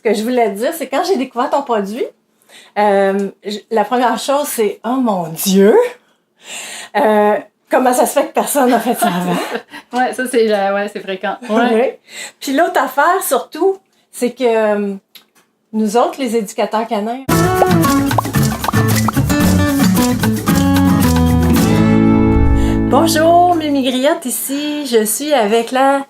que je voulais te dire, c'est quand j'ai découvert ton produit, la première chose, c'est « Oh mon Dieu! Comment ça se fait que personne n'a fait ça avant? » Ouais, ça, c'est fréquent. Ouais. Ouais. Puis l'autre affaire, surtout, c'est que nous autres, les éducateurs canins, bonjour, Mimi Griotte ici. Je suis avec la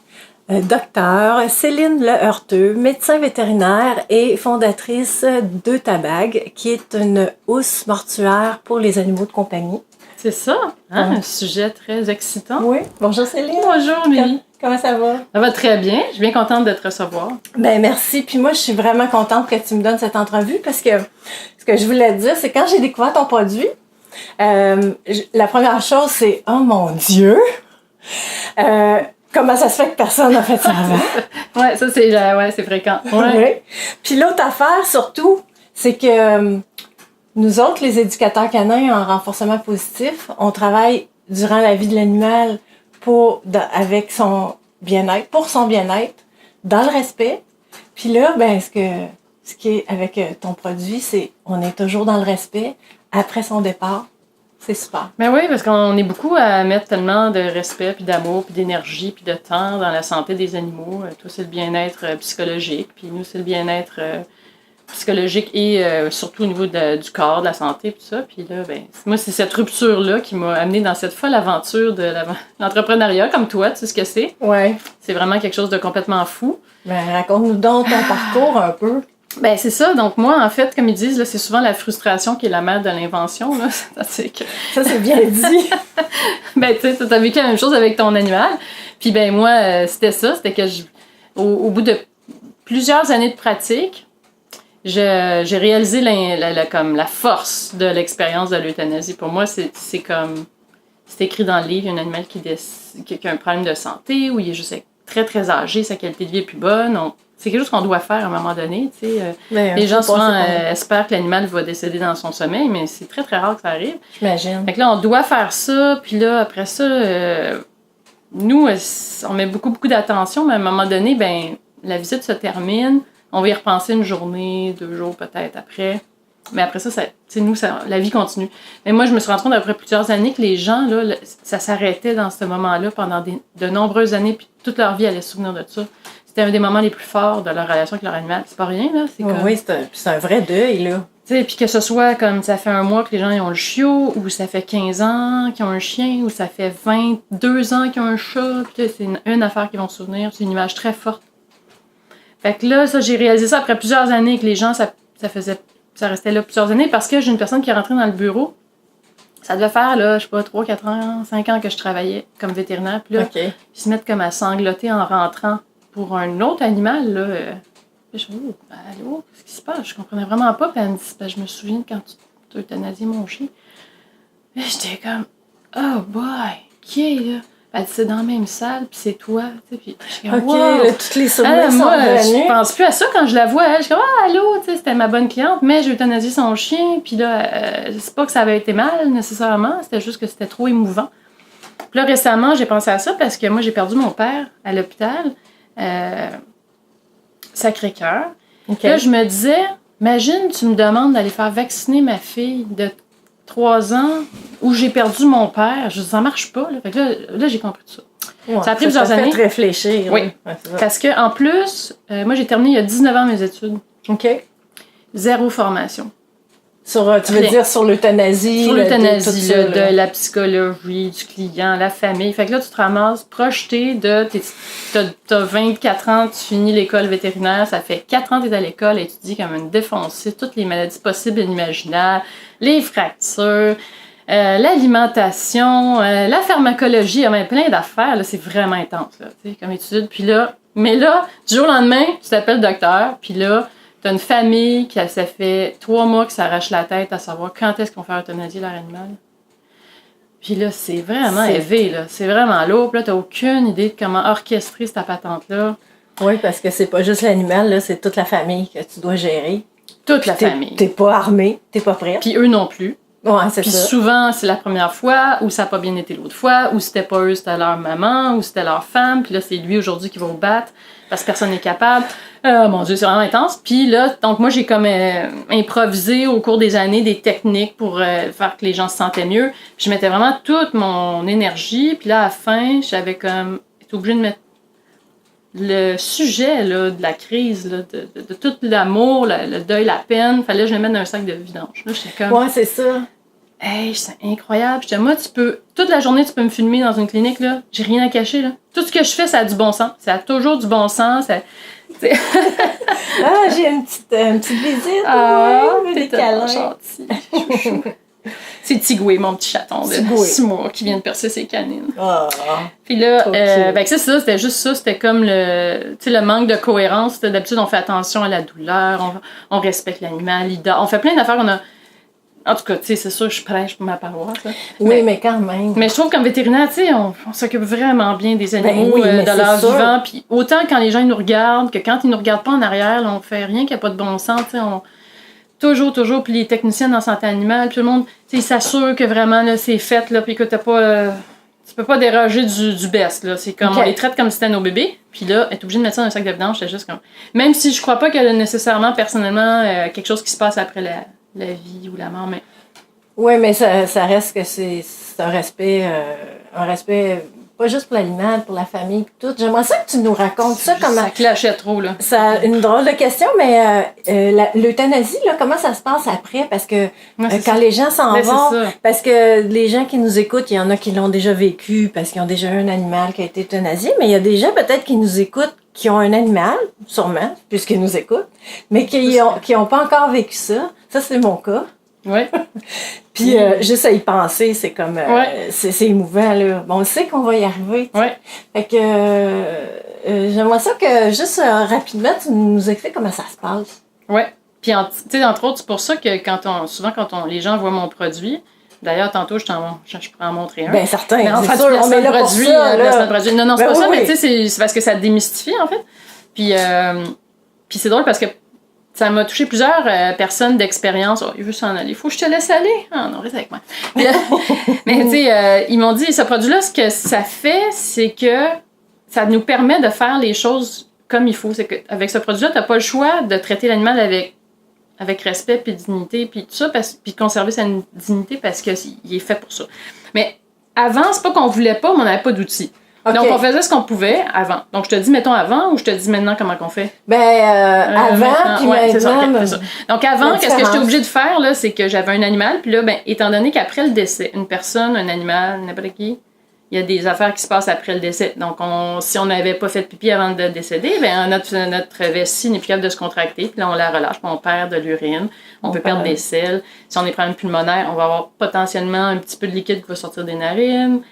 docteure Céline Leheurteux, médecin vétérinaire et fondatrice de Tabag, qui est une housse mortuaire pour les animaux de compagnie. C'est ça, hein? Un sujet très excitant. Oui. Bonjour Céline. Bonjour, Mimi. Comment ça va? Ça va très bien. Je suis bien contente de te recevoir. Ben merci. Puis moi, je suis vraiment contente que tu me donnes cette entrevue parce que ce que je voulais te dire, c'est quand j'ai découvert ton produit, la première chose, c'est « Oh mon Dieu! Comment ça se fait que personne n'a fait ça avant? » Ouais, ça, c'est fréquent. Ouais. Oui. Puis l'autre affaire, surtout, c'est que nous autres, les éducateurs canins en renforcement positif, on travaille durant la vie de l'animal avec son bien-être, pour son bien-être, dans le respect. Puis là, ben ce qui est avec ton produit, c'est on est toujours dans le respect après son départ. C'est super. Ben oui, parce qu'on est beaucoup à mettre tellement de respect, puis d'amour, puis d'énergie, puis de temps dans la santé des animaux. Toi, c'est le bien-être psychologique, puis nous, c'est le bien-être psychologique et surtout au niveau du corps, de la santé, tout ça. Puis là, ben, moi, c'est cette rupture-là qui m'a amenée dans cette folle aventure de l'entrepreneuriat, comme toi, tu sais ce que c'est. Ouais. C'est vraiment quelque chose de complètement fou. Ben, raconte-nous donc ton parcours un peu. Ben, c'est ça. Donc, moi, en fait, comme ils disent, là, c'est souvent la frustration qui est la mère de l'invention, là. C'est que... Ça, c'est bien dit. Ben, tu sais, t'as vécu la même chose avec ton animal. Puis, ben, moi, c'était ça. C'était que au bout de plusieurs années de pratique, j'ai réalisé la force de l'expérience de l'euthanasie. Pour moi, c'est comme... C'est écrit dans le livre, il y a un animal qui a un problème de santé, ou il est juste très, très âgé, sa qualité de vie est plus bonne. C'est quelque chose qu'on doit faire à un moment donné. Tu sais. Les gens souvent espèrent que l'animal va décéder dans son sommeil, mais c'est très, très rare que ça arrive. J'imagine. Fait que là, on doit faire ça, puis là, après ça, nous, on met beaucoup, beaucoup d'attention, mais à un moment donné, ben, la visite se termine, on va y repenser une journée, 2 jours peut-être après. Mais après ça, la vie continue. Mais moi, je me suis rendu compte après plusieurs années que les gens, là, ça s'arrêtait dans ce moment-là pendant de nombreuses années, puis toute leur vie allait se souvenir de ça. C'était un des moments les plus forts de leur relation avec leur animal. C'est pas rien, là. Oui, c'est un vrai deuil, là. Tu sais, puis que ce soit comme ça fait 1 mois que les gens ils ont le chiot, ou ça fait 15 ans qu'ils ont un chien, ou ça fait 22 ans qu'ils ont un chat, puis c'est une affaire qu'ils vont se souvenir. C'est une image très forte. Fait que là, ça, j'ai réalisé ça après plusieurs années, que les gens, ça restait là plusieurs années, parce que j'ai une personne qui est rentrée dans le bureau. Ça devait faire, là, je sais pas, 3, 4 ans, 5 ans que je travaillais comme vétérinaire. Puis là, ils se mettent comme à sangloter en rentrant pour un autre animal, là. Je me dis, oh, allô, qu'est-ce qui se passe? Je comprenais vraiment pas. Puis elle me dit, je me souviens quand tu as euthanasié mon chien. Et j'étais comme, oh boy, qui est là? Elle dit, c'est dans la même salle, puis c'est toi. Puis je suis comme, wow. Là, toutes les souvenirs sont moi, revenus. je pense plus à ça quand je la vois. Je suis comme, allô, c'était ma bonne cliente, mais j'ai euthanasié son chien. Puis là, c'est pas que ça avait été mal nécessairement, c'était juste que c'était trop émouvant. Puis là, récemment, j'ai pensé à ça parce que moi, j'ai perdu mon père à l'hôpital. Sacré-Cœur. Là, je me disais, imagine, tu me demandes d'aller faire vacciner ma fille de 3 ans où j'ai perdu mon père. Je dis, ça marche pas. Là. Fait que là, j'ai compris tout ça. Ouais, ça a pris plusieurs années. Ça fait réfléchir. Oui. Ouais, parce que en plus, moi, j'ai terminé il y a 19 ans mes études. OK. 0 formation. Tu veux dire sur l'euthanasie? Sur l'euthanasie, de la psychologie, du client, la famille. Fait que là, tu te ramasses projeté t'as 24 ans, tu finis l'école vétérinaire, ça fait 4 ans que t'es à l'école et tu dis comme une défoncée, toutes les maladies possibles et imaginables, les fractures, l'alimentation, la pharmacologie, il y a même plein d'affaires, là, c'est vraiment intense, là, comme étude. Puis là, mais là, du jour au lendemain, tu t'appelles docteur, puis là, t'as une famille qui, ça fait 3 mois que s'arrache la tête à savoir quand est-ce qu'on fait euthanasier leur animal. Puis là, c'est vraiment élevé, là. C'est vraiment lourd. Puis là, t'as aucune idée de comment orchestrer cette patente-là. Oui, parce que c'est pas juste l'animal, là, c'est toute la famille que tu dois gérer. Toute la famille. T'es pas armé, t'es pas prêt. Puis eux non plus. Ouais, c'est Puis ça. souvent, c'est la première fois, ou ça n'a pas bien été l'autre fois, ou c'était pas eux, c'était leur maman, ou c'était leur femme. Puis là, c'est lui aujourd'hui qui va vous battre parce que personne n'est capable. Mon Dieu, c'est vraiment intense. Puis là, donc moi, j'ai comme improvisé au cours des années des techniques pour faire que les gens se sentaient mieux. Puis je mettais vraiment toute mon énergie. Puis là, à la fin, j'avais comme été obligée de mettre le sujet là, de la crise, là, de tout l'amour, le deuil, la peine. Fallait que je le mette dans un sac de vidange. Là, j'étais comme... Ouais, c'est ça. Hey, c'est incroyable. J'étais, moi, toute la journée, tu peux me filmer dans une clinique, là. J'ai rien à cacher, là. Tout ce que je fais, ça a du bon sens. Ça a toujours du bon sens. J'ai une petite visite. T'es tellement gentil. Chouchou. C'est Tigoué, mon petit chaton de 6 mois qui vient de percer ses canines. Puis là, c'est ça, c'était juste ça. C'était comme le manque de cohérence. D'habitude, on fait attention à la douleur, on respecte l'animal, on fait plein d'affaires. En tout cas, tu sais, c'est sûr, je prêche pour ma paroisse. Là. Oui, mais quand même. Mais je trouve comme vétérinaire, tu sais, on s'occupe vraiment bien des animaux de leur vivant. Puis autant quand les gens ils nous regardent que quand ils nous regardent pas en arrière, là, on fait rien qui a pas de bon sens. Tu sais, toujours. Puis les techniciens en santé animale, tout le monde, tu sais, ils s'assurent que vraiment là, c'est fait, là, puis que t'as pas... tu peux pas déroger du best, là. C'est comme, on les traite comme si c'était nos bébés. Puis là, être obligé de mettre ça dans un sac de vidange, c'est juste comme... Même si je crois pas qu'il y a nécessairement, personnellement, quelque chose qui se passe après la vie ou la mort, mais... Oui, mais ça reste que c'est un respect pas juste pour l'animal, pour la famille, tout. J'aimerais ça que tu nous racontes ça. Ça clashait trop, là. Ça, une drôle de question, mais l'euthanasie, là, comment ça se passe après? Parce que quand les gens s'en vont, parce que les gens qui nous écoutent, il y en a qui l'ont déjà vécu parce qu'ils ont déjà eu un animal qui a été euthanasié, mais il y a des gens peut-être qui nous écoutent qui ont un animal, sûrement, puisqu'ils nous écoutent, mais qui ont pas encore vécu ça. Ça, c'est mon cas. Oui. Puis juste à y penser, c'est comme c'est émouvant là. Bon, on sait qu'on va y arriver. Oui. Fait que j'aimerais ça que juste rapidement tu nous expliques comment ça se passe. Oui. Puis tu sais, entre autres, c'est pour ça que souvent quand les gens voient mon produit, d'ailleurs tantôt je pourrais en montrer un. Ben certain. Mais en fait, sûr, on met là pour ça. Non, c'est pas ça, mais tu sais c'est parce que ça démystifie en fait. Puis c'est drôle parce que ça m'a touché plusieurs personnes d'expérience. Oh, il veut s'en aller. Faut que je te laisse aller. Ah non, reste avec moi. Mais tu sais, ils m'ont dit, ce produit-là, ce que ça fait, c'est que ça nous permet de faire les choses comme il faut. C'est qu'avec ce produit-là, t'as pas le choix de traiter l'animal avec respect puis dignité puis tout ça, puis conserver sa dignité parce qu'il est fait pour ça. Mais avant, c'est pas qu'on voulait pas, mais on n'avait pas d'outils. Okay. Donc, on faisait ce qu'on pouvait avant. Donc, je te dis, mettons avant ou je te dis maintenant comment qu'on fait? Avant, puis c'est ça, maintenant. C'est ça. Donc, avant, qu'est-ce que j'étais obligée de faire, là, c'est que j'avais un animal, puis là, étant donné qu'après le décès, une personne, un animal, n'importe qui, il y a des affaires qui se passent après le décès. Donc, si on n'avait pas fait de pipi avant de décéder, notre vessie n'est plus capable de se contracter, puis là, on la relâche, puis on perd de l'urine, on peut perdre des selles. Si on est problème pulmonaire, on va avoir potentiellement un petit peu de liquide qui va sortir des narines.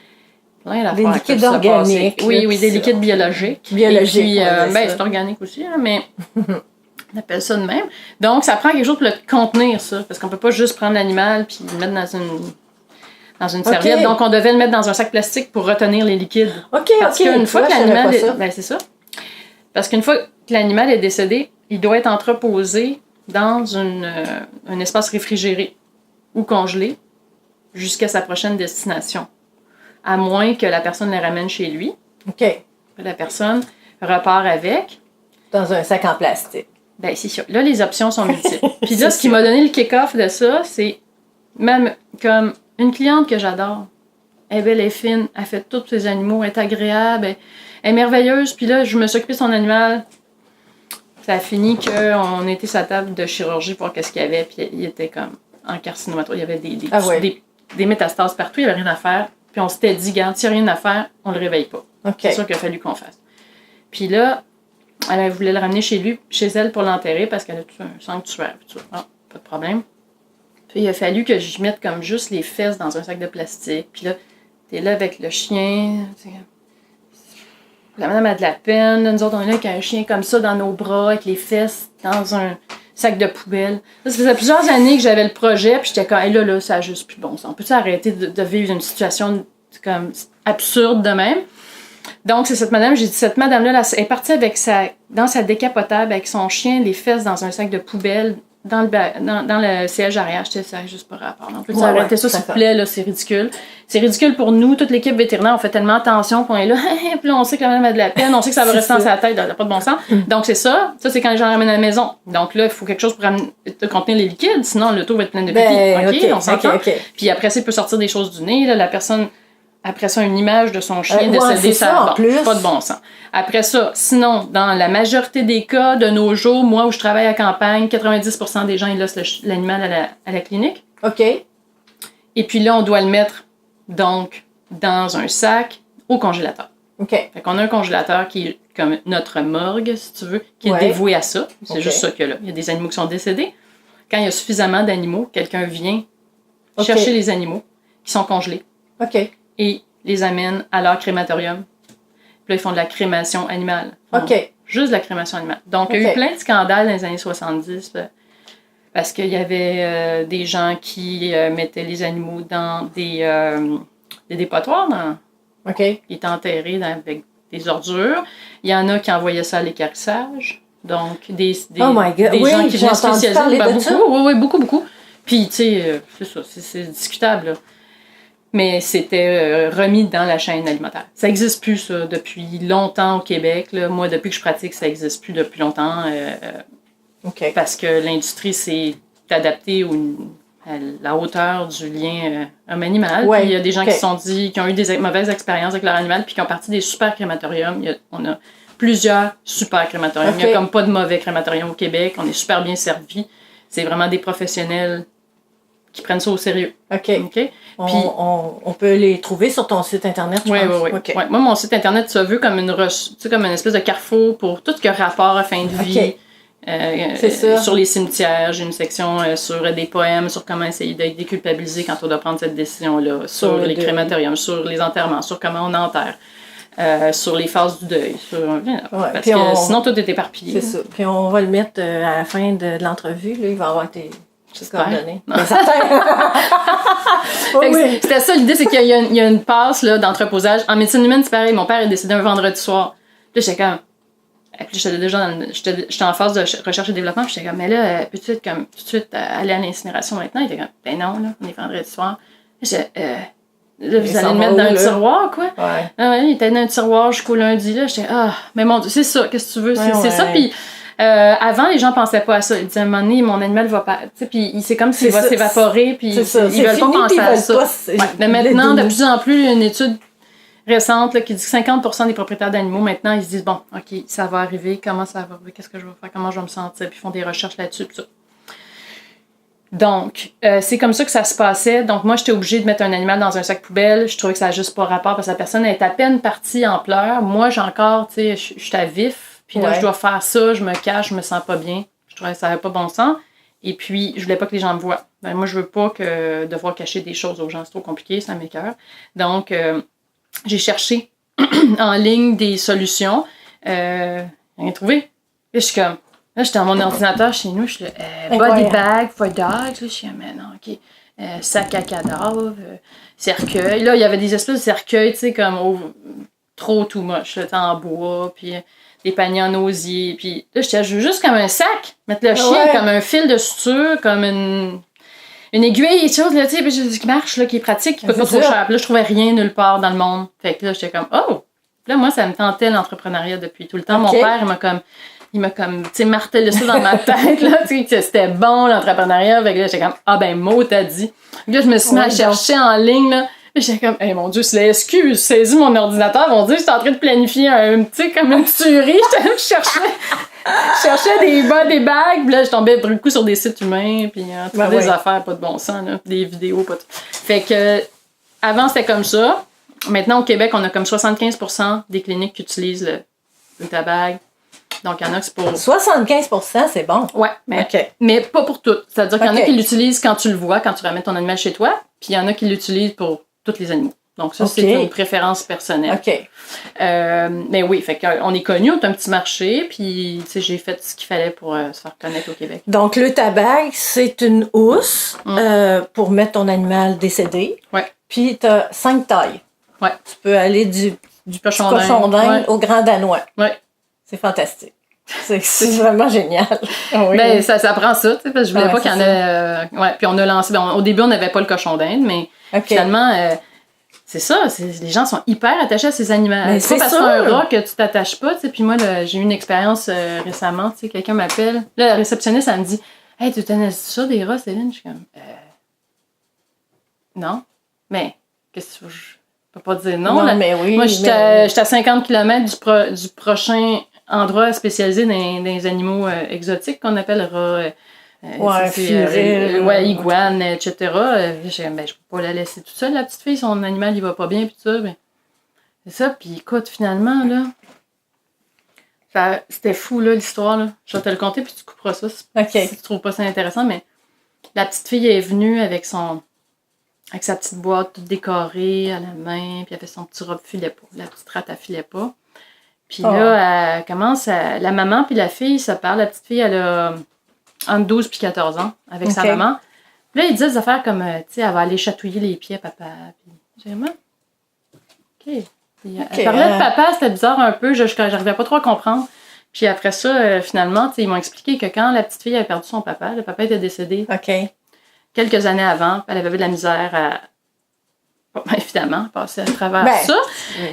Des liquides organiques. Oui, des liquides biologiques. Biologiques. Et puis, c'est organique aussi, hein, mais on appelle ça de même. Donc, ça prend quelque chose pour le contenir, ça. Parce qu'on peut pas juste prendre l'animal puis le mettre dans une serviette. Donc, on devait le mettre dans un sac plastique pour retenir les liquides. Parce qu'une fois que l'animal c'est ça. Parce qu'une fois que l'animal est décédé, il doit être entreposé dans un espace réfrigéré ou congelé jusqu'à sa prochaine destination. À moins que la personne les ramène chez lui. OK. La personne repart avec. Dans un sac en plastique. Ben, c'est sûr. Là, les options sont multiples. Puis là, ce qui m'a donné le kick-off de ça, c'est même comme une cliente que j'adore. Elle est belle, elle est fine, elle fait tous ses animaux, elle est agréable, elle est merveilleuse. Puis là, je me suis occupée de son animal. Ça a fini qu'on était sur la table de chirurgie pour voir qu'est-ce qu'il y avait. Puis il était comme en carcinomatose. Il y avait des métastases partout, il n'y avait rien à faire. Puis on s'était dit, garde, s'il n'y a rien à faire, on le réveille pas. C'est sûr qu'il a fallu qu'on fasse. Puis là, elle voulait le ramener chez elle pour l'enterrer parce qu'elle a tout un sanctuaire. Ah, pas de problème. Puis il a fallu que je mette comme juste les fesses dans un sac de plastique. Puis là, t'es là avec le chien. La madame a de la peine. Nous autres, on est là avec un chien comme ça dans nos bras, avec les fesses dans un sac de poubelle. Ça faisait plusieurs années que j'avais le projet, puis j'étais comme, hey, là, ça a juste plus bon sens. On peut-tu arrêter de vivre une situation comme absurde de même? Donc, c'est cette madame, j'ai dit, cette madame-là, elle est partie dans sa décapotable avec son chien, les fesses dans un sac de poubelle, dans le siège arrière, j'étais ça juste par rapport. On peut arrêter ça, s'il vous plaît, là, c'est ridicule. C'est ridicule pour nous, toute l'équipe vétérinaire, on fait tellement attention, puis on est là, puis là, on sait que la madame a de la peine, on sait que ça va rester dans sa tête, ça n'a pas de bon sens. Donc, c'est ça. Ça, c'est quand les gens ramènent à la maison. Donc là, il faut quelque chose pour contenir les liquides, sinon l'auto va être plein de pipi. OK, on s'entend. Puis après ça, il peut sortir des choses du nez, là, la personne... Après ça, une image de son chien décédé, ça pas de bon sens. Après ça, sinon, dans la majorité des cas de nos jours, moi où je travaille à campagne, 90% des gens, ils laissent l'animal à la clinique. OK. Et puis là, on doit le mettre, donc, dans un sac au congélateur. OK. Fait qu'on a un congélateur qui est comme notre morgue, si tu veux, qui est dévoué à ça. C'est juste ça que là. Il y a des animaux qui sont décédés. Quand il y a suffisamment d'animaux, quelqu'un vient chercher les animaux qui sont congelés. OK. Et les amènent à leur crématorium. Puis là, ils font de la crémation animale. OK. Juste de la crémation animale. Donc, il y a eu plein de scandales dans les années 70 parce qu'il y avait des gens qui mettaient les animaux dans des dépotoirs. OK. Qui étaient enterrés avec des ordures. Il y en a qui envoyaient ça à l'équarrissage. Donc, des oh my God. Des gens qui venaient spécialiser. Beaucoup. Puis, tu sais, c'est ça, c'est discutable, là. Mais c'était remis dans la chaîne alimentaire. Ça n'existe plus, ça, depuis longtemps au Québec. Là. Moi, depuis que je pratique, ça n'existe plus depuis longtemps. Parce que l'industrie s'est adaptée à la hauteur du lien homme-animal. Puis il y a des gens qui se sont dit, qui ont eu des mauvaises expériences avec leur animal, puis qui ont parti des super crématoriums. On a plusieurs super crématoriums. Il n'y a comme pas de mauvais crématorium au Québec. On est super bien servis. C'est vraiment des professionnels qui prennent ça au sérieux. OK. Puis, on peut les trouver sur ton site Internet, je pense. Oui. Okay. Ouais. Moi, mon site Internet, ça veut comme comme une espèce de carrefour pour tout ce qui a rapport à fin de vie. C'est ça. Sur les cimetières, j'ai une section sur des poèmes, sur comment essayer d'être déculpabilisé quand on doit prendre cette décision-là, sur les crématoriums, sur les enterrements, sur comment on enterre. Sur les phases du deuil. Parce que sinon, tout est éparpillé. C'est ça. Puis on va le mettre à la fin de l'entrevue. Là, il va avoir tes coordonnées. C'était ça l'idée, c'est qu'il y a une passe là, d'entreposage. En médecine humaine, c'est pareil. Mon père est décédé un vendredi soir. Puis là, j'étais comme... Puis j'étais en phase de recherche et développement. Puis j'étais comme, mais là, peux-tu être comme tout de suite aller à l'incinération maintenant? Il était comme, ben non, là, on est vendredi soir. Là, vous allez le mettre dans un tiroir, quoi? Ouais. Il était dans un tiroir jusqu'au lundi, là. J'étais, mais mon Dieu, c'est ça, qu'est-ce que tu veux? C'est ça. Puis avant, les gens pensaient pas à ça. Ils disaient, à un moment donné, mon animal va pas. Tu sais, puis c'est comme s'il va s'évaporer, puis ils veulent pas penser à ça. Mais maintenant, de plus en plus, il y a une étude récente là, qui dit que 50% des propriétaires d'animaux, maintenant, ils se disent, bon, OK, ça va arriver, comment ça va arriver, qu'est-ce que je vais faire, comment je vais me sentir, puis ils font des recherches là-dessus, tout ça. Donc, c'est comme ça que ça se passait. Donc, moi, j'étais obligée de mettre un animal dans un sac poubelle. Je trouvais que ça n'a juste pas rapport parce que la personne est à peine partie en pleurs. Moi, j'ai encore, tu sais, je suis à vif. Puis là, je dois faire ça, je me cache, je me sens pas bien. Je trouvais que ça n'avait pas bon sens. Et puis, je voulais pas que les gens me voient. Ben, moi, je veux pas devoir cacher des choses aux gens. C'est trop compliqué, ça m'écoeure. Donc, j'ai cherché en ligne des solutions. Rien trouvé. Puis, je suis comme... Là, j'étais dans mon ordinateur chez nous, je suis là, body bag for dogs. Là, je suis là, mais non, OK. Sac à cadavres, cercueil. Là, il y avait des espèces de cercueils, tu sais, comme trop too much, là, en bois, puis des paniers en osier. Puis là, je veux juste comme un sac, mettre le chien comme un fil de suture, comme une aiguille et choses, là, tu sais, qui marche, là, qui est pratique, qui peut pas trop cher. Puis là, je trouvais rien nulle part dans le monde. Fait que là, j'étais comme, oh! Là, moi, ça me tentait l'entrepreneuriat depuis tout le temps. Mon père, il m'a comme, tu sais, martelé ça dans ma tête, là, tu sais, que c'était bon, l'entrepreneuriat. Fait que là, j'étais comme, ben, Maud t'a dit. Là, je me suis mis à chercher en ligne, là. J'étais comme, mon Dieu, c'est la SQ, j'ai saisi mon ordinateur, mon Dieu, j'étais en train de planifier tu sais, comme une tuerie. Je cherchais des bagues, puis là, je tombais beaucoup sur des sites humains, puis des affaires, pas de bon sens, là, des vidéos, pas tout. Fait que, avant, c'était comme ça. Maintenant, au Québec, on a comme 75% des cliniques qui utilisent le tabac. Donc, il y en a que c'est pour... 75%, c'est bon. Ouais, mais pas pour toutes. C'est-à-dire qu'il y en a qui l'utilisent quand tu le vois, quand tu ramènes ton animal chez toi, puis il y en a qui l'utilisent pour tous les animaux. Donc, ça, c'est une préférence personnelle. OK. Mais oui, fait qu'on est connus, on a un petit marché, puis, tu sais, j'ai fait ce qu'il fallait pour se faire connaître au Québec. Donc, le tabac, c'est une housse pour mettre ton animal décédé. Ouais. Puis, tu as 5 tailles. Ouais. Tu peux aller du cochon d'Inde au grand danois. Ouais. C'est fantastique. C'est vraiment génial. Oui, Ben, oui. ça prend ça, tu sais, parce que je voulais Ouais, pas qu'il y en c'est ait... ouais, puis on a lancé... Ben, au début, on n'avait pas le cochon d'Inde, mais OK. finalement, c'est ça, les gens sont hyper attachés à ces animaux. Mais C'est pas c'est parce que c'est un sûr. rat que tu t'attaches pas, tu sais. Puis moi, là, j'ai eu une expérience récemment, tu sais, quelqu'un m'appelle. Là, la réceptionniste, elle me dit « Hey, tu t'en ça des rats, Céline? » Je suis comme non. Mais, qu'est-ce que je peux pas dire non, Non, là. mais oui. Moi, j'étais à 50 km du prochain endroit spécialisé dans les animaux exotiques qu'on appelle rats. Ouais, furet, ouais, iguane, etc. J'ai ben, je peux pas la laisser toute seule, la petite fille, son animal, il va pas bien, puis tout ça. Ben, c'est ça, puis écoute, finalement, là, c'était fou, là, l'histoire, là. Je vais te le conter, puis tu couperas ça si tu trouves pas ça intéressant, mais la petite fille est venue avec sa petite boîte toute décorée à la main, puis elle fait son petit robe filait pas. La petite rate, elle filait pas. Puis là, elle commence la maman puis la fille se parlent. La petite fille, elle a entre 12 puis 14 ans avec sa maman. Puis là, ils disent des affaires comme, tu sais, elle va aller chatouiller les pieds à papa. Puis j'ai vraiment... OK. Puis, elle parlait de papa, c'était bizarre un peu. J'arrivais pas trop à comprendre. Puis après ça, finalement, tu sais, ils m'ont expliqué que quand la petite fille avait perdu son papa, le papa était décédé quelques années avant. Elle avait eu de la misère à... Bon, évidemment, passer à travers ça.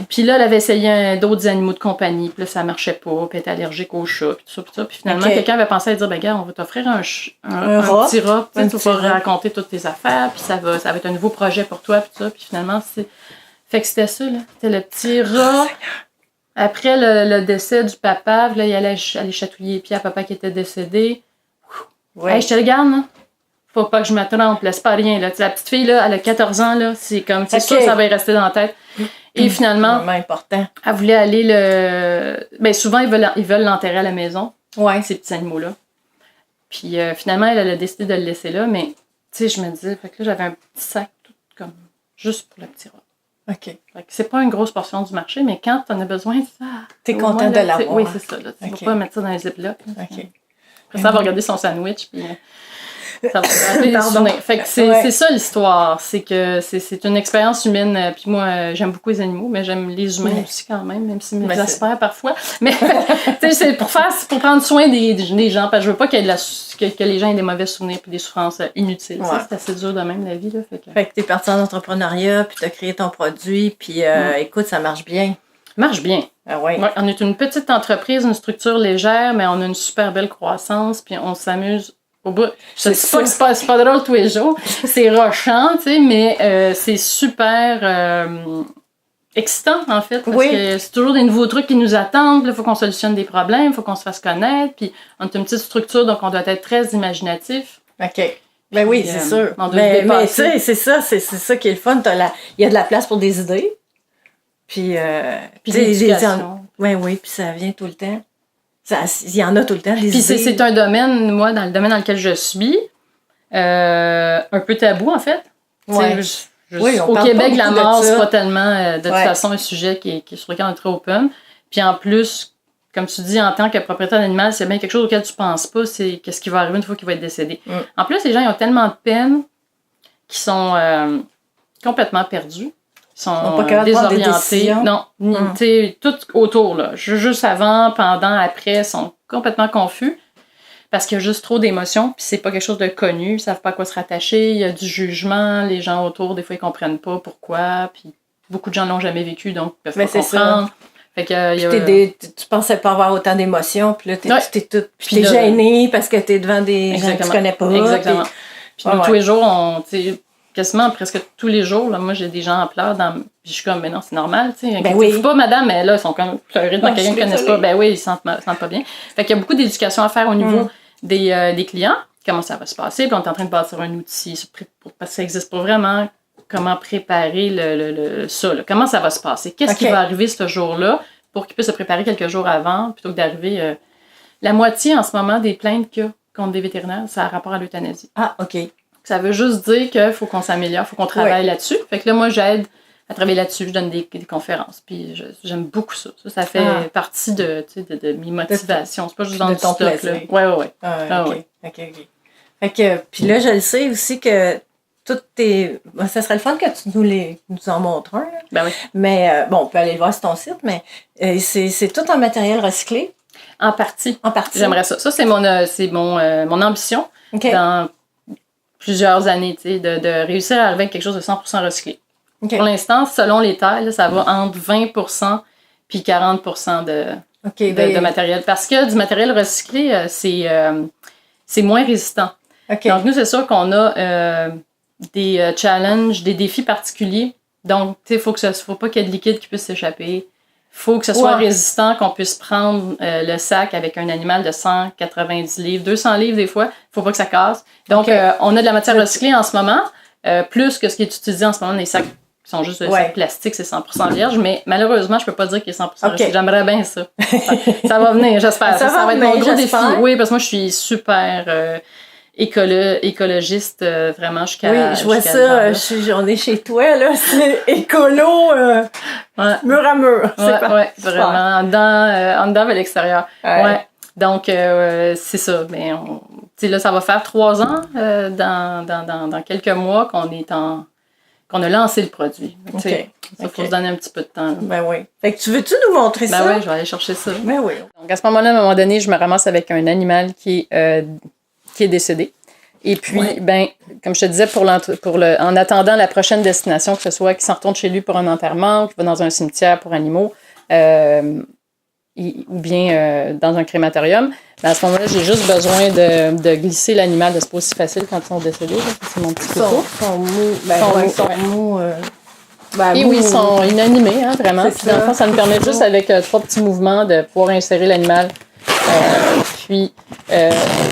Puis là, elle avait essayé d'autres animaux de compagnie, puis là, ça marchait pas, puis elle était allergique aux chats, puis tout ça, puis ça. Puis finalement, quelqu'un avait pensé à dire, ben gars, on va t'offrir un petit rat, tu vas raconter toutes tes affaires, puis ça va être un nouveau projet pour toi, puis tout ça. Puis finalement, fait que c'était ça, là. C'était le petit rat. Après le décès du papa, puis là, il allait aller chatouiller les pieds à papa qui était décédé. Hey, je te regarde, là. Faut pas que je me trompe, là, c'est pas rien, là. La petite fille, là, elle a 14 ans, là, c'est comme, c'est sûr que ça va y rester dans la tête. Et finalement, c'est vraiment important. Elle voulait aller ben, souvent, ils veulent l'enterrer à la maison, ces petits animaux-là. Puis finalement, elle a décidé de le laisser là, mais, tu sais, je me disais, fait que là, j'avais un petit sac, tout comme, juste pour le petit rat. OK. Fait que c'est pas une grosse portion du marché, mais quand t'en as besoin, ça... T'es content de l'avoir. Oui, c'est ça, là. Tu peux pas mettre ça dans les ziplocs. OK. Après ça, elle va regarder son sandwich, puis... Ça va fait que c'est ça l'histoire, c'est que c'est une expérience humaine, puis moi j'aime beaucoup les animaux, mais j'aime les humains aussi quand même si ils m'exaspèrent parfois. Mais c'est pour prendre soin des gens, parce que je veux pas que les gens aient des mauvais souvenirs puis des souffrances inutiles. C'est assez dur de même la vie là. Fait que t'es parti en entrepreneuriat, puis t'as créé ton produit, puis écoute, ça marche bien. Marche bien. Ah ouais. On est une petite entreprise, une structure légère, mais on a une super belle croissance, puis on s'amuse. Au bout, je sais pas que c'est pas drôle tous les jours, c'est rochant, tu sais, mais c'est super excitant en fait, parce que c'est toujours des nouveaux trucs qui nous attendent, il faut qu'on solutionne des problèmes, il faut qu'on se fasse connaître, puis on est une petite structure, donc on doit être très imaginatif. OK. Ben oui, c'est sûr. Mais c'est ça qui est le fun, il y a de la place pour des idées, puis l'éducation. Oui, puis ça vient tout le temps. Il y en a tout le temps, des idées. Puis c'est un domaine, moi, dans le domaine dans lequel je suis, un peu tabou, en fait. Ouais. Au Québec, la mort, c'est pas tellement, de toute façon, un sujet sur lequel on est très open. Puis en plus, comme tu dis, en tant que propriétaire d'animal, c'est bien quelque chose auquel tu penses pas, c'est qu'est-ce qui va arriver une fois qu'il va être décédé. En plus, les gens, ils ont tellement de peine qu'ils sont complètement perdus. Sont désorientés. Non, tu sais, tout autour, là. Juste avant, pendant, après, sont complètement confus parce qu'il y a juste trop d'émotions, puis c'est pas quelque chose de connu, ils savent pas à quoi se rattacher, il y a du jugement, les gens autour, des fois, ils comprennent pas pourquoi, puis beaucoup de gens l'ont jamais vécu, donc ils peuvent pas comprendre. Fait que, tu pensais pas avoir autant d'émotions, puis là, t'es gêné parce que t'es devant des gens que tu connais pas. Exactement. Puis nous, tous les jours, quasiment presque tous les jours, là, moi j'ai des gens en pleurs, puis je suis comme, mais non, c'est normal, tu sais. Ben pas madame, mais là, ils sont comme pleurés devant quelqu'un qu'ils connaissent pas. Ben oui, ils se sentent pas bien. Fait qu'il y a beaucoup d'éducation à faire au niveau des clients, comment ça va se passer, puis on est en train de bâtir un outil, parce que ça existe pas vraiment, comment préparer ça, là. Comment ça va se passer, qu'est-ce qui va arriver ce jour-là, pour qu'ils puissent se préparer quelques jours avant, plutôt que d'arriver... La moitié, en ce moment, des plaintes qu'il y a contre des vétérinaires, ça a rapport à l'euthanasie. Ah, OK. Ça veut juste dire qu'il faut qu'on s'améliore, il faut qu'on travaille là-dessus. Fait que là, moi, j'aide à travailler là-dessus. Je donne des conférences. Puis j'aime beaucoup ça. Ça fait partie de mes motivations. C'est pas juste dans le stock, là. Ouais. OK. Fait que, puis là, je le sais aussi que ça serait le fun que tu nous en montres un. Là. Ben oui. Mais, on peut aller le voir sur ton site, mais c'est tout en matériel recyclé. En partie. En partie. J'aimerais ça. Ça, c'est mon ambition OK. dans plusieurs années, tu sais, de réussir à arriver avec quelque chose de 100% recyclé. OK. Pour l'instant, selon les tailles, là, ça va entre 20% puis 40% de matériel. Parce que du matériel recyclé, c'est moins résistant. OK. Donc, nous, c'est sûr qu'on a des challenges, des défis particuliers. Donc, tu sais, faut pas qu'il y ait de liquide qui puisse s'échapper. Faut que ce soit résistant, qu'on puisse prendre le sac avec un animal de 190 livres, 200 livres des fois. Faut pas que ça casse. Donc, on a de la matière recyclée en ce moment, plus que ce qui est utilisé en ce moment, les sacs qui sont juste des sacs plastiques, c'est 100% vierge. Mais malheureusement, je peux pas dire qu'il est 100% recyclé. J'aimerais bien ça. Ça va venir, j'espère. Ça va être mon gros défi. Oui, parce que moi, je suis super... écologiste, vraiment, Oui, je vois ça, on est chez toi, là, c'est écolo, mur à mur. Ouais, vraiment, en dedans et à l'extérieur. Ouais. Donc, c'est ça, mais tu sais, là, ça va faire 3 ans, dans quelques mois qu'on a lancé le produit. Tu sais, il faut se donner un petit peu de temps. Là. Ben oui. Fait que tu veux-tu nous montrer ça? Ben oui, je vais aller chercher ça. Ben oui. Donc, à ce moment-là, à un moment donné, je me ramasse avec un animal qui est décédé. Et puis, comme je te disais, en attendant la prochaine destination, que ce soit qu'il s'en retourne chez lui pour un enterrement, ou qu'il va dans un cimetière pour animaux, ou bien dans un crématorium, ben à ce moment-là, j'ai juste besoin de glisser l'animal, de c'est pas aussi facile quand ils sont décédés. Là. C'est mon petit couteau. Ils sont mous. Ils sont mous. Et oui, ils sont inanimés, hein, vraiment. Puis dans le fond, ça me permet juste avec 3 petits mouvements de pouvoir insérer l'animal. Puis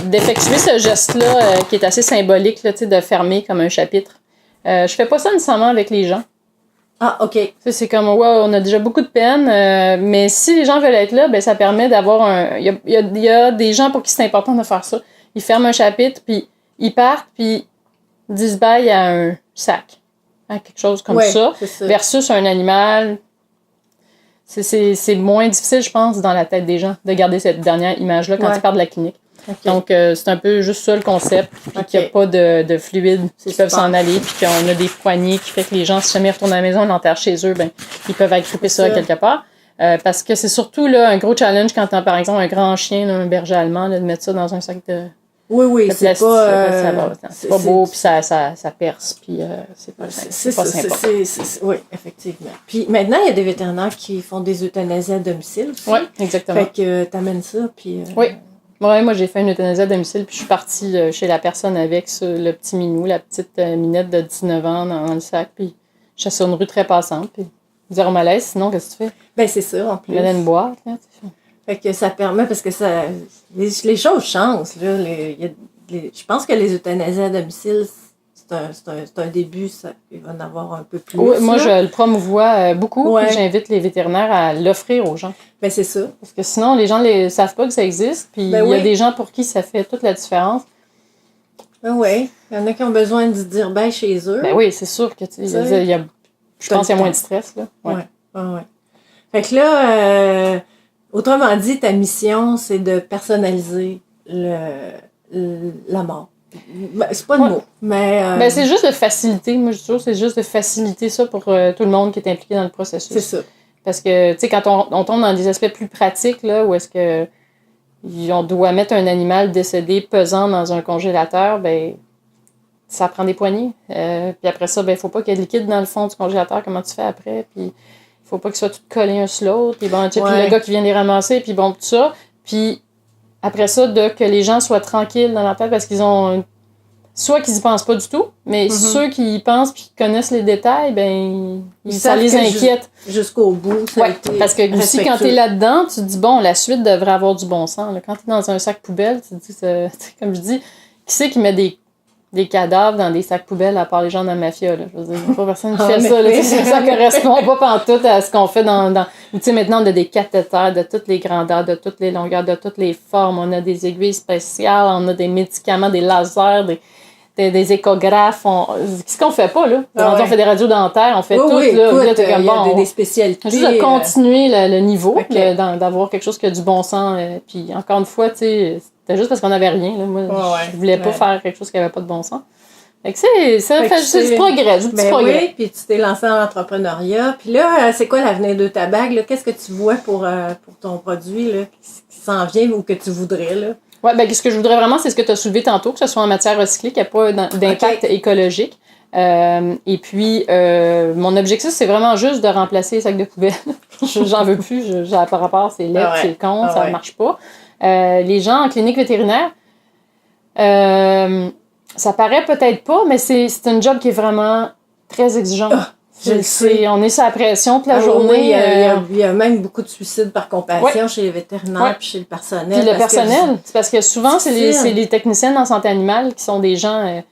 d'effectuer ce geste-là qui est assez symbolique, là, de fermer comme un chapitre. Je fais pas ça nécessairement avec les gens. Ah, OK. C'est comme, on a déjà beaucoup de peine, mais si les gens veulent être là, ben ça permet d'avoir Il y a des gens pour qui c'est important de faire ça. Ils ferment un chapitre, puis ils partent, puis disent bye à un sac. À quelque chose comme ça. Versus un animal... C'est moins difficile, je pense, dans la tête des gens de garder cette dernière image-là quand ils partent de la clinique. Okay. Donc, c'est un peu juste ça le concept, puis qu'il n'y a pas de fluide qui peuvent s'en aller, puis qu'on a des poignées qui fait que les gens, si jamais ils retournent à la maison, ils l'enterrent chez eux, ben ils peuvent agripper ça quelque part. Parce que c'est surtout là un gros challenge quand t'as, par exemple, un grand chien, là, un berger allemand, là, de mettre ça dans un sac de... Oui, c'est pas... c'est pas beau, puis ça perce, puis c'est pas sympa. Oui, effectivement. Puis maintenant, il y a des vétérinaires qui font des euthanasies à domicile aussi. Oui, exactement. Fait que t'amènes ça, puis... Oui. Ouais, moi, j'ai fait une euthanasie à domicile, puis je suis partie chez la personne avec le petit minou, la petite minette de 19 ans dans le sac, puis je suis sur une rue très passante, puis zéro malaise, sinon, qu'est-ce que tu fais? Ben, c'est ça, en plus. Il y a une boîte, là, fait que ça permet, parce que ça les choses changent, là. Je pense que les euthanasies à domicile, c'est un début, il va en avoir un peu plus. Oui, moi, je le promouvois beaucoup, puis j'invite les vétérinaires à l'offrir aux gens. Ben, c'est ça. Parce que sinon, les gens ne savent pas que ça existe, puis il y a des gens pour qui ça fait toute la différence. Ben oui, il y en a qui ont besoin de se dire ben chez eux. Ben oui, c'est sûr que je pense qu'il y a moins de stress, là. Ouais. Fait que là, autrement dit, ta mission, c'est de personnaliser la mort. Ben, c'est pas le mot, mais... Ben, c'est juste de faciliter. Moi, je trouve que c'est juste de faciliter ça pour tout le monde qui est impliqué dans le processus. C'est ça. Parce que, tu sais, quand on tombe dans des aspects plus pratiques, là, où est-ce que on doit mettre un animal décédé pesant dans un congélateur, ben ça prend des poignées. Puis après ça, ben il faut pas qu'il y ait de liquide dans le fond du congélateur. Comment tu fais après? Puis il faut pas qu'ils soient tous collés un sur l'autre. Puis bon, puis le gars qui vient les ramasser, puis bon, tout ça. Puis après ça, que les gens soient tranquilles dans leur tête parce qu'ils ont... Soit qu'ils y pensent pas du tout, mais ceux qui y pensent puis qui connaissent les détails, ben ça les inquiète. Jusqu'au bout, ça a été parce que aussi, quand t'es là-dedans, tu te dis, bon, la suite devrait avoir du bon sens. Là. Quand t'es dans un sac poubelle, tu te dis, comme je dis, qui c'est qui met des cadavres dans des sacs poubelles à part les gens de la mafia, là? Je veux dire, il n'y a pas personne qui fait ça, là. Ça correspond pas pantoute à ce qu'on fait dans... Tu sais, maintenant, on a des cathéters de toutes les grandeurs, de toutes les longueurs, de toutes les formes. On a des aiguilles spéciales, on a des médicaments, des lasers, des échographes. Qu'est-ce qu'on fait pas, là? On fait des radios dentaires, on fait tout, là. Écoute, il y a des spécialités. Juste de continuer le niveau, d'avoir quelque chose qui a du bon sens. Puis encore une fois, tu sais, c'était juste parce qu'on n'avait rien, là. Moi, je voulais pas faire quelque chose qui avait pas de bon sens. Fait que c'est du progrès, du petit Ben progrès. oui, puis tu t'es lancé en entrepreneuriat. Puis là, c'est quoi l'avenir de ta bague? Là? Qu'est-ce que tu vois pour ton produit là, qui s'en vient ou que tu voudrais? Là? Oui, ben ce que je voudrais vraiment, c'est ce que tu as soulevé tantôt, que ce soit en matière recyclée, qu'il n'y ait pas d'impact écologique. Et puis, mon objectif, c'est vraiment juste de remplacer les sacs de poubelle. J'en veux plus. Par rapport, c'est laid, c'est con, ça ne marche pas. Les gens en clinique vétérinaire, ça paraît peut-être pas, mais c'est un job qui est vraiment très exigeant. Je le sais. On est sur la pression toute la journée. Il y a même beaucoup de suicides par compassion chez les vétérinaires puis chez le personnel. Puis le personnel, c'est parce que souvent, c'est les techniciennes en santé animale qui sont des gens...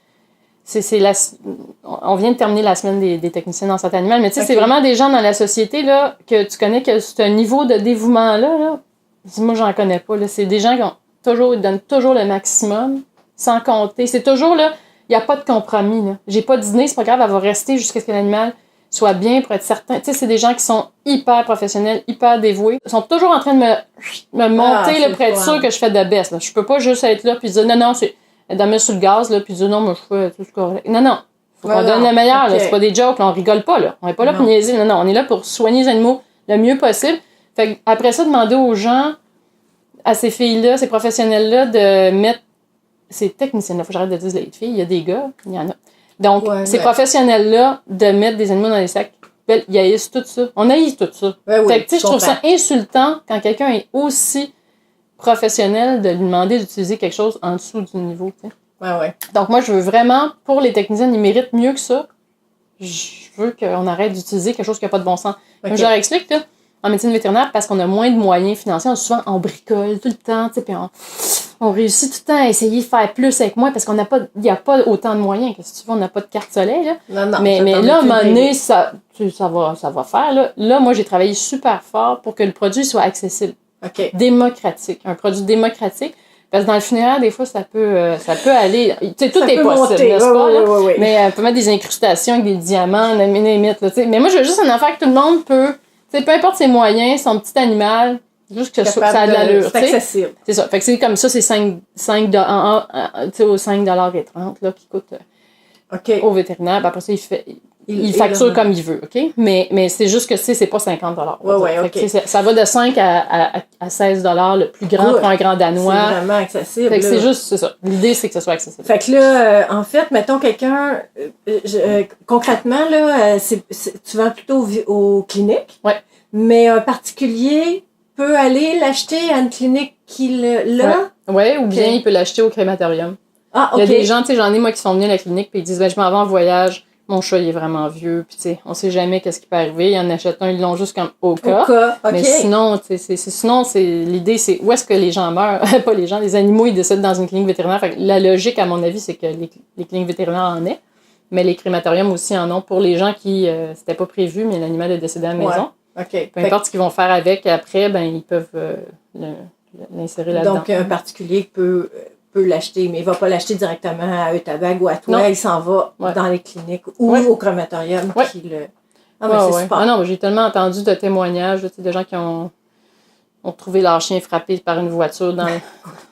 on vient de terminer la semaine des techniciennes en santé animale, mais tu sais, c'est vraiment des gens dans la société là, que tu connais que c'est un niveau de dévouement-là. Là. Moi, j'en connais pas. Là. C'est des gens ils donnent toujours le maximum, sans compter. C'est toujours là, il n'y a pas de compromis. Là. J'ai pas dîné, c'est pas grave, elle va rester jusqu'à ce que l'animal soit bien pour être certain. Tu sais, c'est des gens qui sont hyper professionnels, hyper dévoués. Ils sont toujours en train de me monter là, pour être sûr que je fais de best. Là. Je peux pas juste être là puis dire non, c'est de mettre sur le gaz là puis dire non, moi je fais tout correct. Non. Faut qu'on donne le meilleur. Là. C'est pas des jokes, là, on rigole pas. Là. On est pas là pour niaiser. Non, on est là pour soigner les animaux le mieux possible. Fait après ça, demander aux gens, à ces filles-là, ces professionnels-là, de mettre ces techniciennes-là, faut que j'arrête de dire les filles, il y a des gars, il y en a. Donc, ces professionnels-là, de mettre des animaux dans les sacs, ils haïssent tout ça. On haït tout ça. Fait que, je trouve ça insultant quand quelqu'un est aussi professionnel de lui demander d'utiliser quelque chose en dessous du niveau. T'sais. Donc, moi, je veux vraiment, pour les techniciennes, ils méritent mieux que ça. Je veux qu'on arrête d'utiliser quelque chose qui n'a pas de bon sens. Je leur explique, là, en médecine vétérinaire, parce qu'on a moins de moyens financiers, on bricole tout le temps, puis on réussit tout le temps à essayer de faire plus avec moins, parce qu'il n'y a pas autant de moyens. Qu'est-ce que tu veux, on n'a pas de carte soleil, là. Non, mais là, à un moment donné, ça va faire, là. Là, moi, j'ai travaillé super fort pour que le produit soit accessible. Démocratique. Un produit démocratique. Parce que dans le funéraire, des fois, ça peut aller... Tu sais, tout est possible, n'est-ce pas? Oui. Mais on peut mettre des incrustations avec des diamants, la limite, là, tu sais. Mais moi, je veux juste une affaire que tout le monde peut... Tu sais, peu importe ses moyens, son petit animal, juste que ça a de l'allure. C'est accessible. C'est ça. Fait que c'est comme ça, c'est 5 au 5,30$ là, qui coûte au vétérinaire. Puis après ça, il facture comme il veut, OK? Mais c'est juste que c'est pas 50$. Ça va de 5 à 16$ le plus grand pour un grand danois. C'est vraiment accessible. Fait que c'est juste, c'est ça. L'idée, c'est que ce soit accessible. Fait que là, en fait, mettons quelqu'un, concrètement, là, tu vas plutôt aux cliniques. Ouais. Mais un particulier peut aller l'acheter à une clinique qui l'a. Ouais, ou bien il peut l'acheter au crématorium. Ah, OK. Il y a des gens, tu sais, j'en ai moi qui sont venus à la clinique puis ils disent, je m'en vais en voyage. Mon chat, il est vraiment vieux. Puis, tu sais, on sait jamais qu'est-ce qui peut arriver. Il en achète un, ils l'ont juste comme au cas. OK. Mais sinon, l'idée, c'est où est-ce que les gens meurent? Pas les gens, les animaux, ils décèdent dans une clinique vétérinaire. Fait que la logique, à mon avis, c'est que les cliniques vétérinaires en aient. Mais les crématoriums aussi en ont pour les gens qui, c'était pas prévu, mais l'animal est décédé à la maison. Peu importe ce qu'ils vont faire avec, après, ils peuvent l'insérer là-dedans. Donc, un particulier peut l'acheter, mais il ne va pas l'acheter directement à Eutabag ou à toi. Non. Il s'en va dans les cliniques ou au crématorium. C'est super. Ah non, j'ai tellement entendu de témoignages de gens qui ont trouvé leur chien frappé par une voiture dans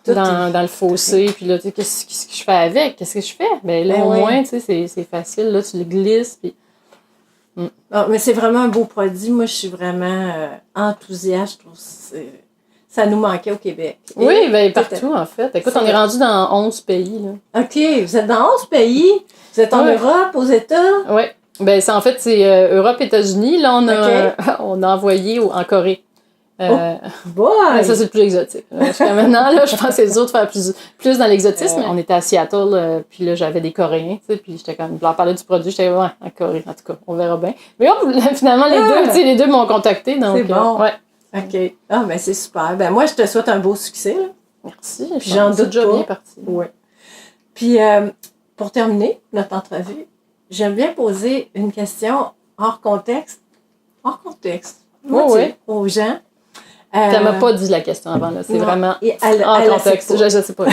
le fossé. Puis là, qu'est-ce que je fais avec? Qu'est-ce que je fais? Ben là, au moins, c'est facile. Là, tu le glisses. Puis... mais c'est vraiment un beau produit. Moi, je suis vraiment enthousiaste. Je trouve ça nous manquait au Québec. Oui, bien partout, en fait. Écoute, on est rendu dans 11 pays. Là. OK, vous êtes dans 11 pays. Vous êtes en Europe, aux États. Oui. Ben, en fait, c'est Europe, États-Unis. Là, on a envoyé en Corée. Ça, c'est le plus exotique. Jusqu'à maintenant, là, je pense que c'est les autres faire plus dans l'exotisme. On était à Seattle, puis là, j'avais des Coréens, tu sais, puis j'étais comme, je leur parlais du produit, j'étais en Corée, en tout cas, on verra bien. Mais finalement, les deux m'ont contacté, donc... C'est bon. OK. Ah, ben c'est super. Ben moi, je te souhaite un beau succès. Là. Merci. Puis j'en doute déjà bien parti. Oui. Puis, pour terminer notre entrevue, j'aime bien poser une question hors contexte. Aux gens. Tu m'as pas dit la question avant, là. C'est vraiment hors contexte. Je sais pas.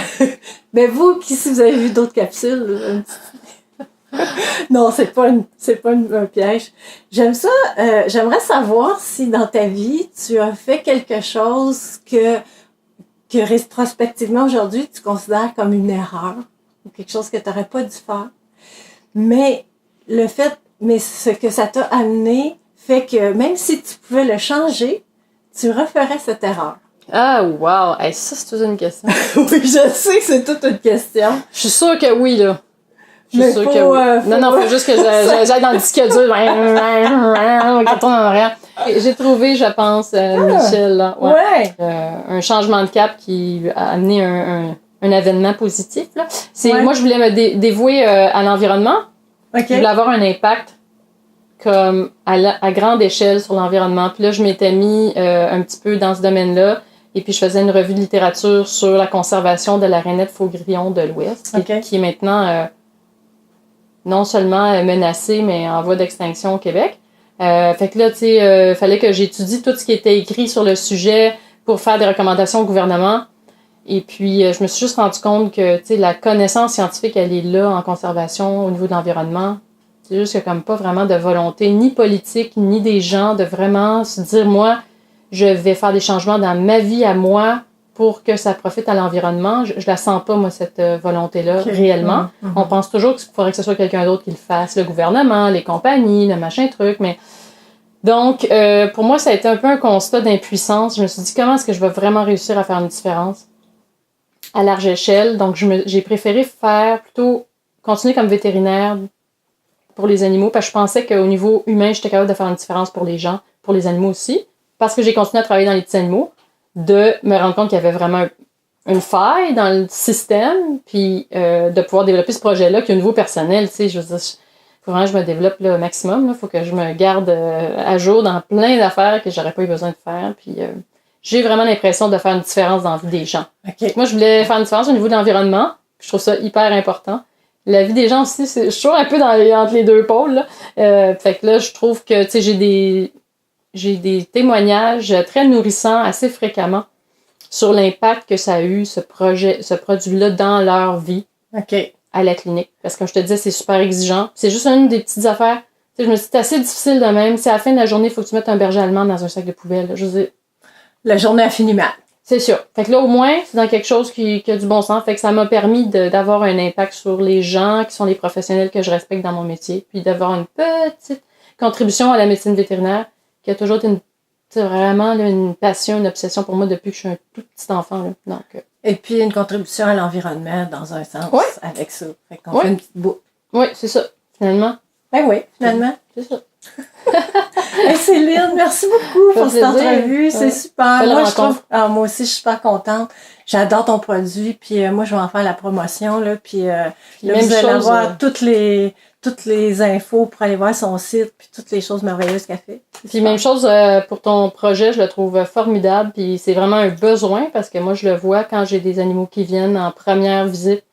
Mais vous, si vous avez vu d'autres capsules... Non, c'est pas un piège. J'aime ça. J'aimerais savoir si dans ta vie, tu as fait quelque chose que rétrospectivement aujourd'hui, tu considères comme une erreur ou quelque chose que tu n'aurais pas dû faire. Mais ce que ça t'a amené fait que même si tu pouvais le changer, tu referais cette erreur. Ah, wow! Hey, ça, c'est toute une question. Oui, je sais que c'est toute une question. Je suis sûre que oui, là. Je suis Mais sûre faut, que oui. faut- Faut juste que j'aille dans le disque dur. Qu'on tourne en arrière. J'ai trouvé, je pense, Michel, là, Ouais. un changement de cap qui a amené un événement positif, là. Ouais. Moi, je voulais me dévouer à l'environnement. OK. Je voulais avoir un impact comme à grande échelle sur l'environnement. Puis là, je m'étais mis un petit peu dans ce domaine-là. Et puis, je faisais une revue de littérature sur la conservation de la rainette faux-grillon de l'Ouest, qui est maintenant non seulement menacée, mais en voie d'extinction au Québec. Fait que là, tu sais, fallait que j'étudie tout ce qui était écrit sur le sujet pour faire des recommandations au gouvernement. Et puis, je me suis juste rendu compte que, tu sais, la connaissance scientifique, elle est là en conservation au niveau de l'environnement. C'est juste qu'il n'y a comme pas vraiment de volonté, ni politique, ni des gens, de vraiment se dire, moi, je vais faire des changements dans ma vie à moi pour que ça profite à l'environnement. Je la sens pas, moi, cette volonté-là, réellement. On pense toujours qu'il faudrait que ce soit quelqu'un d'autre qui le fasse, le gouvernement, les compagnies, le machin truc, mais... Donc, pour moi, ça a été un peu un constat d'impuissance. Je me suis dit, comment est-ce que je vais vraiment réussir à faire une différence à large échelle? Donc, j'ai préféré continuer comme vétérinaire pour les animaux, parce que je pensais qu'au niveau humain, j'étais capable de faire une différence pour les gens, pour les animaux aussi, parce que j'ai continué à travailler dans les petits animaux, de me rendre compte qu'il y avait vraiment une faille dans le système, puis de pouvoir développer ce projet-là qui est au niveau personnel, tu sais, je veux dire, faut vraiment que je me développe là, au maximum, il faut que je me garde à jour dans plein d'affaires que j'aurais pas eu besoin de faire, puis j'ai vraiment l'impression de faire une différence dans la vie des gens. Okay. Moi, je voulais faire une différence au niveau de l'environnement, je trouve ça hyper important. La vie des gens aussi, je suis toujours un peu entre les deux pôles, là. Fait que là, je trouve que, tu sais, j'ai des témoignages très nourrissants assez fréquemment sur l'impact que ça a eu, ce produit-là, dans leur vie à la clinique. Parce que, comme je te disais, c'est super exigeant. C'est juste une des petites affaires. Tu sais, je me suis dit, c'est assez difficile de même. Si à la fin de la journée, il faut que tu mettes un berger allemand dans un sac de poubelle. Là. Je veux dire, la journée a fini mal. C'est sûr. Fait que là, au moins, c'est dans quelque chose qui a du bon sens. Fait que ça m'a permis d'avoir un impact sur les gens qui sont les professionnels que je respecte dans mon métier. Puis d'avoir une petite contribution à la médecine vétérinaire qui a toujours été vraiment là, une passion, une obsession pour moi depuis que je suis un tout petit enfant. Là. Donc, et puis une contribution à l'environnement dans un sens avec ça. Fait qu'on fait une petite boucle. Oui, c'est ça, finalement. Ben oui, finalement. C'est ça. Hey, Céline, merci beaucoup pour cette entrevue. C'est super. Moi aussi, je suis super contente. J'adore ton produit. Puis moi, je vais en faire la promotion. Là, puis là, vous allez avoir toutes les infos pour aller voir son site. Puis toutes les choses merveilleuses qu'elle fait. Puis même chose pour ton projet, je le trouve formidable. Puis c'est vraiment un besoin parce que moi, je le vois quand j'ai des animaux qui viennent en première visite.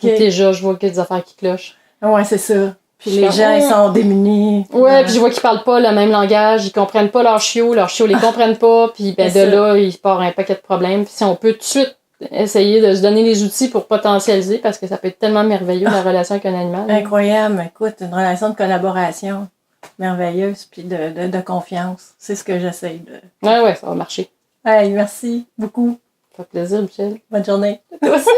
Déjà, je vois qu'il y a des affaires qui clochent. Ouais, c'est ça. Puis les gens, ils sont démunis. Ouais, puis je vois qu'ils parlent pas le même langage, ils comprennent pas leurs chiots les comprennent pas, puis ben de là, il part un paquet de problèmes. Puis si on peut tout de suite essayer de se donner les outils pour potentialiser, parce que ça peut être tellement merveilleux, la relation avec un animal. Incroyable. Écoute, une relation de collaboration merveilleuse, puis de confiance. C'est ce que j'essaye de... Ouais, ça va marcher. Hey, merci beaucoup. Ça fait plaisir, Michel. Bonne journée. Toi aussi!